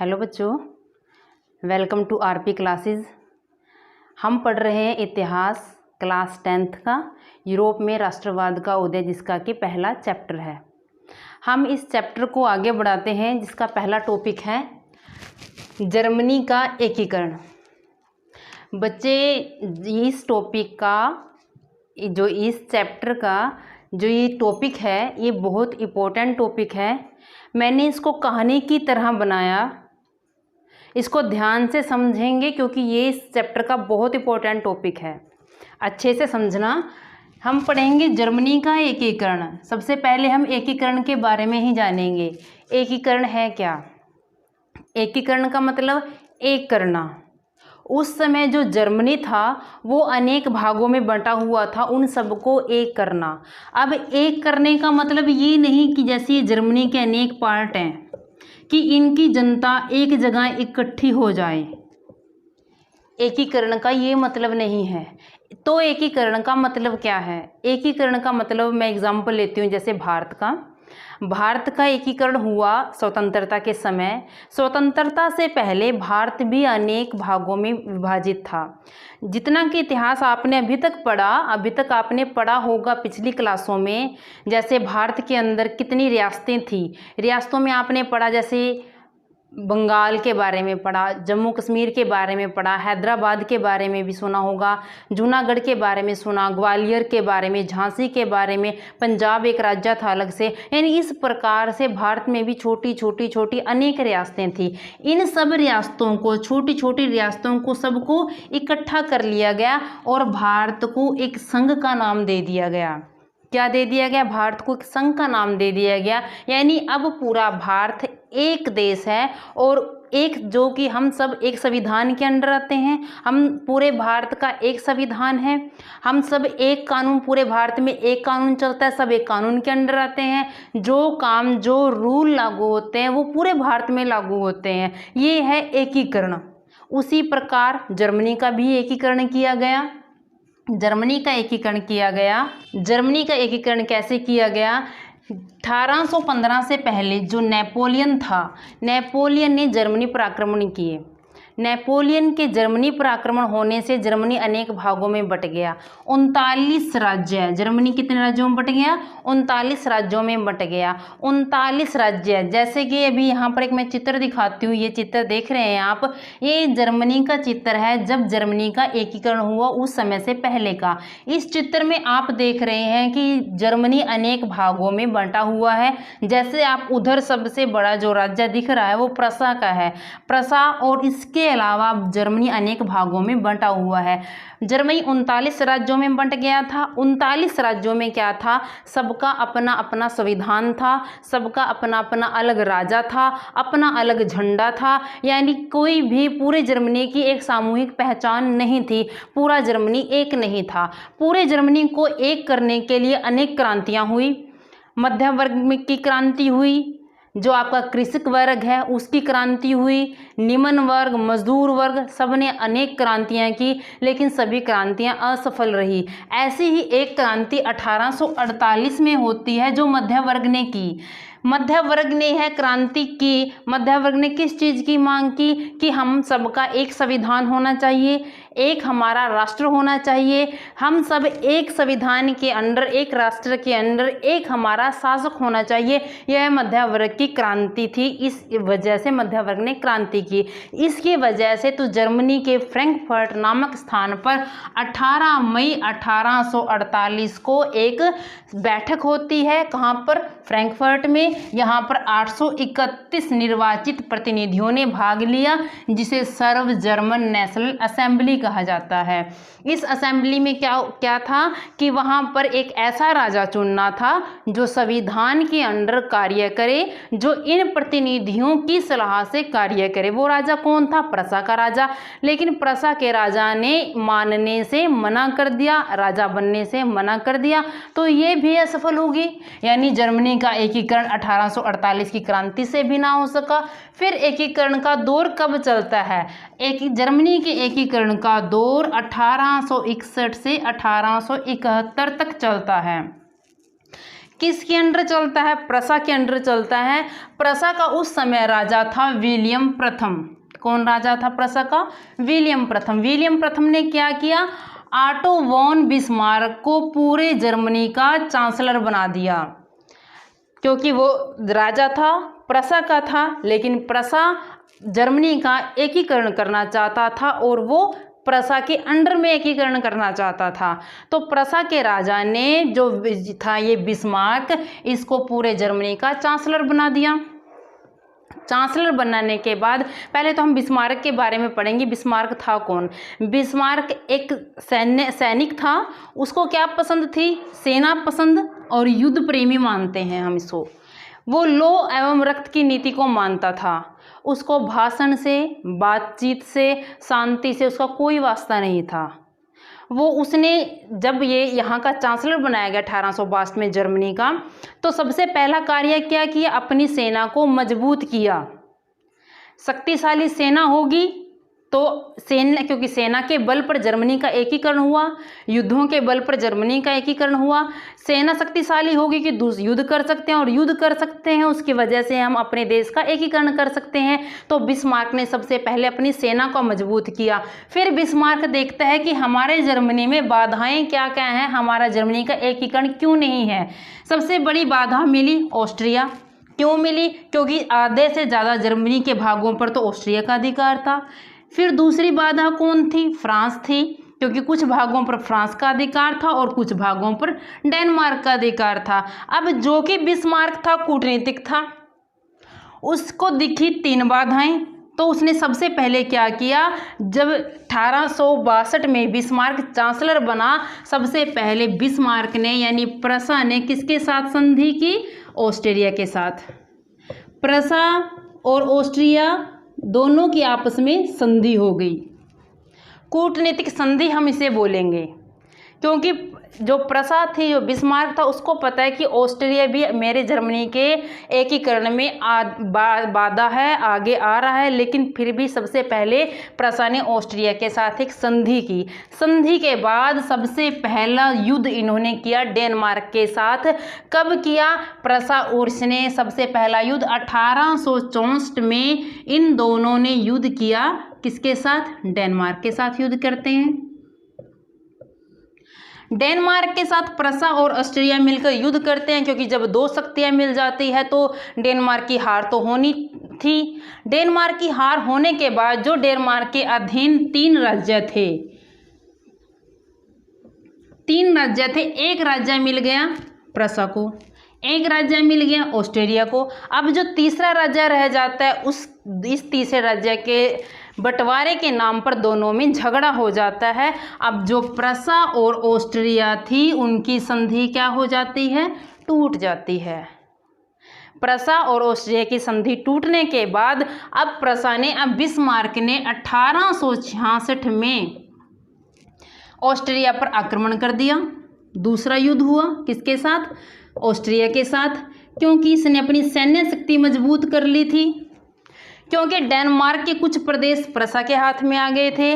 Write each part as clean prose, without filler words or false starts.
Hello बच्चों, welcome to RP classes. हम पढ़ रहे हैं इतिहास क्लास 10th का यूरोप में राष्ट्रवाद का उदय, जिसका कि पहला चैप्टर है। हम इस चैप्टर को आगे बढ़ाते हैं, जिसका पहला टॉपिक है जर्मनी का एकीकरण। बच्चे, इस टॉपिक का इस चैप्टर का जो ये टॉपिक है, ये बहुत इम्पोर्टेंट टॉपिक है। मैंने इसको कहानी की तरह बनाया। इसको ध्यान से समझेंगे क्योंकि ये इस चैप्टर का बहुत इम्पोर्टेंट टॉपिक है। अच्छे से समझना। हम पढ़ेंगे जर्मनी का एकीकरण। सबसे पहले हम एकीकरण के बारे में ही जानेंगे। एकीकरण है क्या? एकीकरण का मतलब एक करना। उस समय जो जर्मनी था वो अनेक भागों में बंटा हुआ था, उन सबको एक करना। अब एक करने का मतलब ये नहीं कि जैसे ये जर्मनी के अनेक पार्ट हैं कि इनकी जनता एक जगह इकट्ठी हो जाए। एकीकरण का ये मतलब नहीं है। तो एकीकरण का मतलब क्या है? एकीकरण का मतलब मैं एग्जांपल लेती हूँ, जैसे भारत का एकीकरण हुआ स्वतंत्रता के समय। स्वतंत्रता से पहले भारत भी अनेक भागों में विभाजित था। जितना कि इतिहास आपने अभी तक आपने पढ़ा होगा पिछली क्लासों में, जैसे भारत के अंदर कितनी रियासतें थी। रियासतों में आपने पढ़ा, जैसे बंगाल के बारे में पढ़ा, जम्मू कश्मीर के बारे में पढ़ा, हैदराबाद के बारे में भी सुना होगा, जूनागढ़ के बारे में सुना, ग्वालियर के बारे में, झांसी के बारे में, पंजाब एक राज्य था अलग से। यानी इस प्रकार से भारत में भी छोटी छोटी अनेक रियासतें थी। इन सब रियासतों को, छोटी छोटी रियासतों को सबको इकट्ठा कर लिया गया और भारत को एक संघ का नाम दे दिया गया। क्या दे दिया गया? भारत को एक संघ का नाम दे दिया गया। यानी अब पूरा भारत एक देश है और एक, जो कि हम सब एक संविधान के अंडर आते हैं। हम पूरे भारत का एक संविधान है। हम सब एक कानून, पूरे भारत में एक कानून चलता है, सब एक कानून के अंडर आते हैं। जो रूल लागू होते हैं वो पूरे भारत में लागू होते हैं। ये है एकीकरण। उसी प्रकार जर्मनी का भी एकीकरण किया गया। जर्मनी का एकीकरण कैसे किया गया? 1815 से पहले जो नेपोलियन था, नेपोलियन ने जर्मनी पर आक्रमण किए। नेपोलियन के जर्मनी पर आक्रमण होने से जर्मनी अनेक भागों में बट गया। 39 राज्य, जर्मनी कितने राज्यों में बट गया? 39 राज्यों में बट गया। 39 राज्य, जैसे कि अभी यहाँ पर एक मैं चित्र दिखाती हूँ। ये चित्र देख रहे हैं आप, ये जर्मनी का चित्र है जब जर्मनी का एकीकरण हुआ, उस समय से पहले का। इस चित्र में आप देख रहे हैं कि जर्मनी अनेक भागों में बंटा हुआ है। जैसे आप उधर सबसे बड़ा जो राज्य दिख रहा है वो प्रसा का है। प्रसा और इसके अलावा जर्मनी अनेक भागों में बंटा हुआ है। जर्मनी 39 राज्यों में बंट गया था। 39 राज्यों में क्या था? सबका अपना अपना संविधान था, सबका अपना अपना अलग राजा था, अपना अलग झंडा था। यानी कोई भी पूरे जर्मनी की एक सामूहिक पहचान नहीं थी। पूरा जर्मनी एक नहीं था। पूरे जर्मनी को एक करने के लिए अनेक क्रांतियां हुई। मध्य वर्ग की क्रांति हुई, जो आपका कृषक वर्ग है उसकी क्रांति हुई, निम्न वर्ग, मजदूर वर्ग, सबने अनेक क्रांतियां की, लेकिन सभी क्रांतियां असफल रही। ऐसी ही एक क्रांति 1848 में होती है जो मध्य वर्ग ने की। मध्य वर्ग ने यह क्रांति की। मध्य वर्ग ने किस चीज़ की मांग की? कि हम सबका एक संविधान होना चाहिए, एक हमारा राष्ट्र होना चाहिए, हम सब एक संविधान के अंदर, एक राष्ट्र के अंदर एक हमारा शासक होना चाहिए। यह मध्य वर्ग की क्रांति थी। इस वजह से मध्य वर्ग ने क्रांति की। इसकी वजह से तो जर्मनी के फ्रैंकफर्ट नामक स्थान पर 18 मई 1848 को एक बैठक होती है। कहाँ पर? फ्रैंकफर्ट में। यहाँ पर 831 निर्वाचित प्रतिनिधियों ने भाग लिया, जिसे सर्व जर्मन नेशनल असेंबली कहा जाता है। इस असेंबली में क्या था कि वहाँ पर एक ऐसा राजा चुनना था जो संविधान के अंडर कार्य करे, जो इन प्रतिनिधियों की सलाह से कार्य करे। वो राजा कौन था? प्रसा का राजा। लेकिन प्रसा के राजा ने मानने से मना कर दिया, राजा बनने से मना कर दिया, तो ये भी असफल होगी। यानी जर्मनी का एकीकरण 1848 की क्रांति से भी ना हो सका। फिर एकीकरण का दौर कब चलता है? जर्मनी के एकीकरण का दौर 1861 से 1871 तक चलता है। किसके अंडर चलता है? प्रसा के अंडर चलता है। प्रसा का उस समय राजा था विलियम प्रथम। कौन राजा था प्रसा का? विलियम प्रथम। विलियम प्रथम ने क्या किया? ऑटो वॉन बिस्मार्क को पूरे जर्मनी का चांसलर बना दिया, क्योंकि वो राजा था, प्रसा का था, लेकिन प्रसा जर्मनी का एकीकरण करना चाहता था और वो प्रसा के अंडर में एकीकरण करना चाहता था। तो प्रसा के राजा ने जो था ये बिस्मार्क, इसको पूरे जर्मनी का चांसलर बना दिया। चांसलर बनाने के बाद पहले तो हम बिस्मार्क के बारे में पढ़ेंगे। बिस्मार्क था कौन? बिस्मार्क एक सैनिक था। उसको क्या पसंद थी? सेना पसंद और युद्ध प्रेमी मानते हैं हम इसको। वो लो एवं रक्त की नीति को मानता था। उसको भाषण से, बातचीत से, शांति से उसका कोई वास्ता नहीं था। उसने जब ये यहाँ का चांसलर बनाया गया 1862 में जर्मनी का, तो सबसे पहला कार्य क्या किया? अपनी सेना को मजबूत किया। शक्तिशाली सेना होगी तो क्योंकि सेना के बल पर जर्मनी का एकीकरण हुआ, युद्धों के बल पर जर्मनी का एकीकरण हुआ। सेना शक्तिशाली होगी कि युद्ध कर सकते हैं, और युद्ध कर सकते हैं उसकी वजह से हम अपने देश का एकीकरण कर सकते हैं। तो बिस्मार्क ने सबसे पहले अपनी सेना को मजबूत किया। फिर बिस्मार्क देखता है कि हमारे जर्मनी में बाधाएं क्या क्या हैं, हमारा जर्मनी का एकीकरण क्यों नहीं है। सबसे बड़ी बाधा मिली ऑस्ट्रिया। क्यों मिली? क्योंकि आधे से ज़्यादा जर्मनी के भागों पर तो ऑस्ट्रिया का अधिकार था। फिर दूसरी बाधा कौन थी? फ्रांस थी, क्योंकि कुछ भागों पर फ्रांस का अधिकार था और कुछ भागों पर डेनमार्क का अधिकार था। अब जो कि बिस्मार्क था कूटनीतिक था, उसको दिखी 3 बाधाएं। तो उसने सबसे पहले क्या किया? जब 1862 में बिस्मार्क चांसलर बना, सबसे पहले बिस्मार्क ने यानी प्रसा ने किसके साथ संधि की? ऑस्ट्रिया के साथ। प्रसा और ऑस्ट्रिया दोनों की आपस में संधि हो गई। कूटनीतिक संधि हम इसे बोलेंगे, क्योंकि जो प्रसा थी, जो बिस्मार्क था, उसको पता है कि ऑस्ट्रिया भी मेरे जर्मनी के एकीकरण में बाधा है, आगे आ रहा है, लेकिन फिर भी सबसे पहले प्रसा ने ऑस्ट्रिया के साथ एक संधि की। संधि के बाद सबसे पहला युद्ध इन्होंने किया डेनमार्क के साथ। कब किया? प्रसा और इसने सबसे पहला युद्ध 1864 में इन दोनों ने युद्ध किया। किसके साथ? डेनमार्क के साथ युद्ध करते हैं। डेनमार्क के साथ प्रसा और ऑस्ट्रिया मिलकर युद्ध करते हैं, क्योंकि जब 2 शक्तियां मिल जाती है तो डेनमार्क की हार तो होनी थी। डेनमार्क की हार होने के बाद जो डेनमार्क के अधीन 3 राज्य थे, 3 राज्य थे, एक राज्य मिल गया प्रसा को, एक राज्य मिल गया ऑस्ट्रिया को। अब जो तीसरा राज्य रह जाता है, इस तीसरे राज्य के बंटवारे के नाम पर दोनों में झगड़ा हो जाता है। अब जो प्रसा और ऑस्ट्रिया थी, उनकी संधि क्या हो जाती है? टूट जाती है। प्रसा और ऑस्ट्रिया की संधि टूटने के बाद अब प्रसा ने, अब बिस्मार्क ने 1866 में ऑस्ट्रिया पर आक्रमण कर दिया। दूसरा युद्ध हुआ किसके साथ? ऑस्ट्रिया के साथ, क्योंकि इसने अपनी सैन्य शक्ति मजबूत कर ली थी, क्योंकि डेनमार्क के कुछ प्रदेश प्रसा के हाथ में आ गए थे।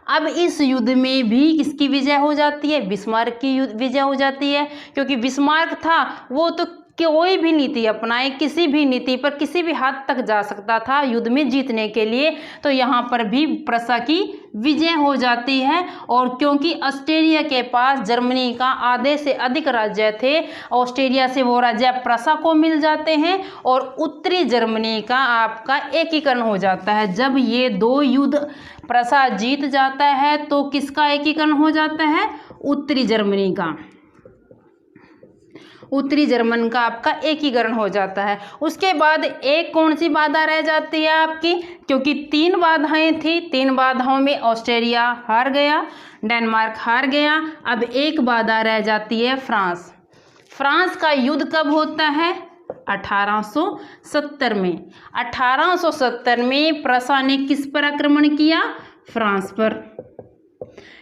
अब इस युद्ध में भी किसकी विजय हो जाती है? बिस्मार्क की विजय हो जाती है, क्योंकि बिस्मार्क था वो तो कोई भी नीति अपनाए, किसी भी नीति पर किसी भी हद तक जा सकता था युद्ध में जीतने के लिए। तो यहाँ पर भी प्रसा की विजय हो जाती है। और क्योंकि ऑस्ट्रिया के पास जर्मनी का आधे से अधिक राज्य थे, ऑस्ट्रिया से वो राज्य प्रसा को मिल जाते हैं और उत्तरी जर्मनी का आपका एकीकरण हो जाता है। जब ये 2 युद्ध प्रसा जीत जाता है तो किसका एकीकरण हो जाता है? उत्तरी जर्मनी का। उत्तरी जर्मन का आपका एकीकरण हो जाता है। उसके बाद एक कौन सी बाधा रह जाती है आपकी? क्योंकि 3 बाधाएं थी, 3 बाधाओं में ऑस्ट्रिया हार गया, डेनमार्क हार गया। अब एक बाधा रह जाती है फ्रांस। फ्रांस का युद्ध कब होता है? 1870 में। 1870 में प्रसा ने किस पर आक्रमण किया? फ्रांस पर।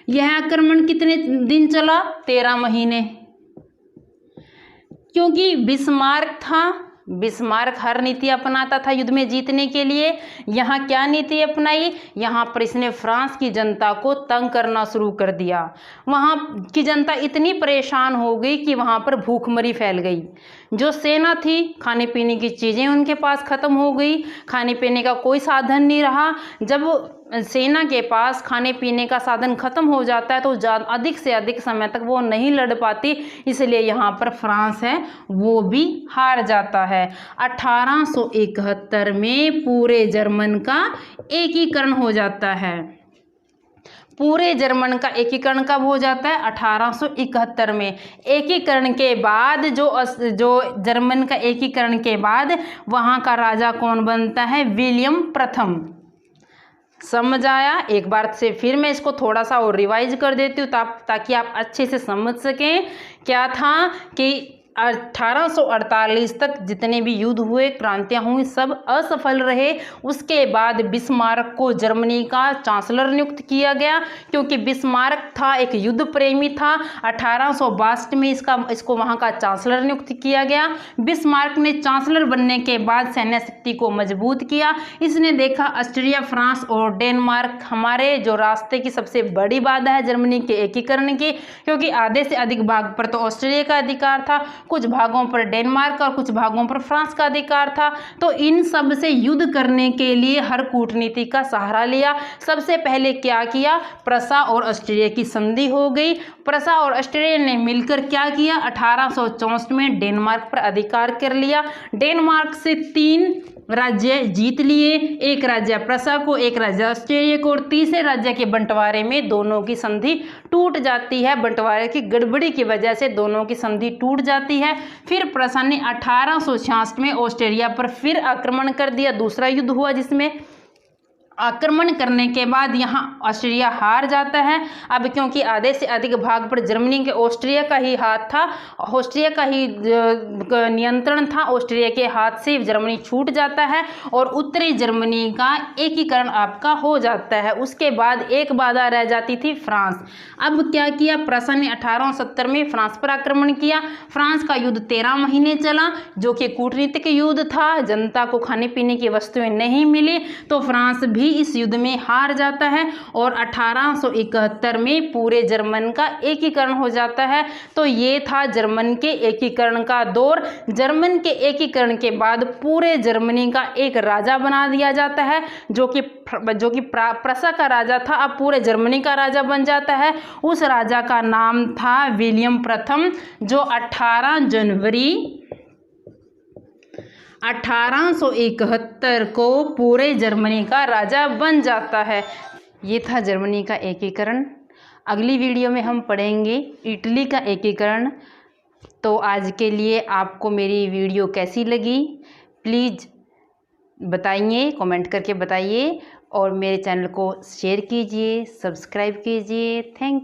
यह आक्रमण कितने दिन चला? 13 महीने। क्योंकि बिस्मार्क था बिस्मार्क हर नीति अपनाता था युद्ध में जीतने के लिए। यहाँ क्या नीति अपनाई? यहाँ पर इसने फ्रांस की जनता को तंग करना शुरू कर दिया। वहाँ की जनता इतनी परेशान हो गई कि वहाँ पर भूखमरी फैल गई। जो सेना थी, खाने पीने की चीज़ें उनके पास ख़त्म हो गई, खाने पीने का कोई साधन नहीं रहा। जब सेना के पास खाने पीने का साधन खत्म हो जाता है तो अधिक से अधिक समय तक वो नहीं लड़ पाती, इसलिए यहाँ पर फ्रांस है वो भी हार जाता है। 1871 में पूरे जर्मन का एकीकरण हो जाता है। पूरे जर्मन का एकीकरण कब हो जाता है? 1871 में। एकीकरण के बाद जो जर्मन का एकीकरण के बाद वहाँ का राजा कौन बनता है? विलियम प्रथम। समझ आया? एक बार से फिर मैं इसको थोड़ा सा और रिवाइज कर देती हूँ ताकि आप अच्छे से समझ सकें। क्या था कि 1848 तक जितने भी युद्ध हुए, क्रांतियाँ हुई, सब असफल रहे। उसके बाद बिस्मार्क को जर्मनी का चांसलर नियुक्त किया गया, क्योंकि बिस्मार्क था एक युद्ध प्रेमी था। 1862 में इसको वहाँ का चांसलर नियुक्त किया गया। बिस्मार्क ने चांसलर बनने के बाद सैन्य शक्ति को मजबूत किया। इसने देखा ऑस्ट्रिया, फ्रांस और डेनमार्क हमारे जो रास्ते की सबसे बड़ी बाधा है जर्मनी के एकीकरण की, क्योंकि आधे से अधिक भाग पर तो ऑस्ट्रिया का अधिकार था, कुछ भागों पर डेनमार्क और कुछ भागों पर फ्रांस का अधिकार था। तो इन सब से युद्ध करने के लिए हर कूटनीति का सहारा लिया। सबसे पहले क्या किया? प्रसा और ऑस्ट्रिया की संधि हो गई। प्रसा और ऑस्ट्रिया ने मिलकर क्या किया? 1864 में डेनमार्क पर अधिकार कर लिया। डेनमार्क से 3 राज्य जीत लिए, एक राज्य प्रसा को, एक राज्य ऑस्ट्रेलिया को, और तीसरे राज्य के बंटवारे में दोनों की संधि टूट जाती है। बंटवारे की गड़बड़ी की वजह से दोनों की संधि टूट जाती है। फिर प्रसा ने 1866 में ऑस्ट्रेलिया पर फिर आक्रमण कर दिया। दूसरा युद्ध हुआ जिसमें आक्रमण करने के बाद यहाँ ऑस्ट्रिया हार जाता है। अब क्योंकि आधे से अधिक भाग पर जर्मनी के ऑस्ट्रिया का ही हाथ था, ऑस्ट्रिया का ही नियंत्रण था, ऑस्ट्रिया के हाथ से जर्मनी छूट जाता है और उत्तरी जर्मनी का एकीकरण आपका हो जाता है। उसके बाद एक बाधा रह जाती थी फ्रांस। अब क्या किया? प्रसा ने 1870 में फ्रांस पर आक्रमण किया। फ्रांस का युद्ध 13 महीने चला, जो कि कूटनीतिक युद्ध था। जनता को खाने पीने की वस्तुएं नहीं मिली तो फ्रांस भी इस युद्ध में हार जाता है और 1871 में पूरे जर्मन का एकीकरण हो जाता है। तो ये था जर्मन के एकीकरण का दौर। जर्मन के एकीकरण के बाद पूरे जर्मनी का एक राजा बना दिया जाता है, जो कि प्रसा का राजा था, अब पूरे जर्मनी का राजा बन जाता है। उस राजा का नाम था विलियम प्रथम, जो 18 जनवरी 1871 को पूरे जर्मनी का राजा बन जाता है। ये था जर्मनी का एकीकरण। अगली वीडियो में हम पढ़ेंगे इटली का एकीकरण। तो आज के लिए आपको मेरी वीडियो कैसी लगी प्लीज़ बताइए, कमेंट करके बताइए और मेरे चैनल को शेयर कीजिए, सब्सक्राइब कीजिए। थैंक